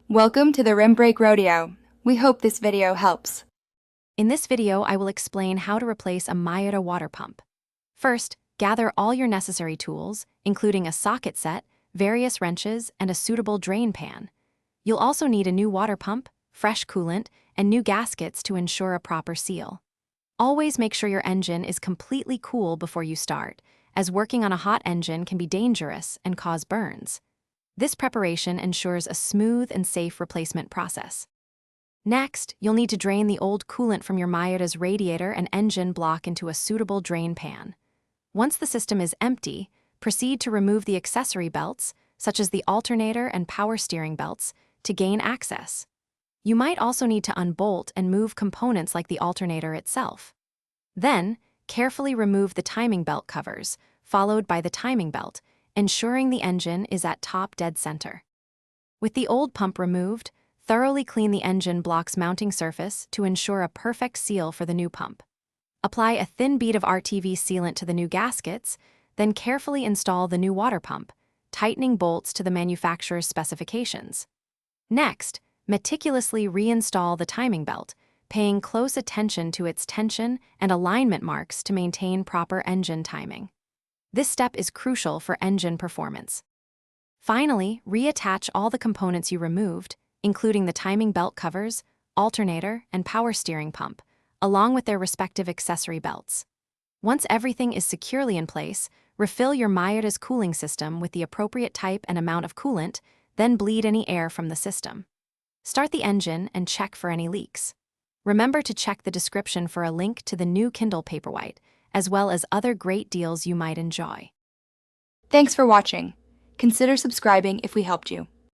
Welcome to the Rim Brake Rodeo. We hope this video helps. In this video, I will explain how to replace a Miata water pump. First, gather all your necessary tools, including a socket set, various wrenches, and a suitable drain pan. You'll also need a new water pump, fresh coolant, and new gaskets to ensure a proper seal. Always make sure your engine is completely cool before you start, as working on a hot engine can be dangerous and cause burns. This preparation ensures a smooth and safe replacement process. Next, you'll need to drain the old coolant from your Miata's radiator and engine block into a suitable drain pan. Once the system is empty, proceed to remove the accessory belts, such as the alternator and power steering belts, to gain access. You might also need to unbolt and move components like the alternator itself. Then, carefully remove the timing belt covers, followed by the timing belt, ensuring the engine is at top dead center. With the old pump removed, thoroughly clean the engine block's mounting surface to ensure a perfect seal for the new pump. Apply a thin bead of RTV sealant to the new gaskets, then carefully install the new water pump, tightening bolts to the manufacturer's specifications. Next, meticulously reinstall the timing belt, paying close attention to its tension and alignment marks to maintain proper engine timing. This step is crucial for engine performance. Finally, reattach all the components you removed, including the timing belt covers, alternator, and power steering pump, along with their respective accessory belts. Once everything is securely in place, refill your Miata's cooling system with the appropriate type and amount of coolant, then bleed any air from the system. Start the engine and check for any leaks. Remember to check the description for a link to the new Kindle Paperwhite, as well as other great deals you might enjoy. Thanks for watching. Consider subscribing if we helped you.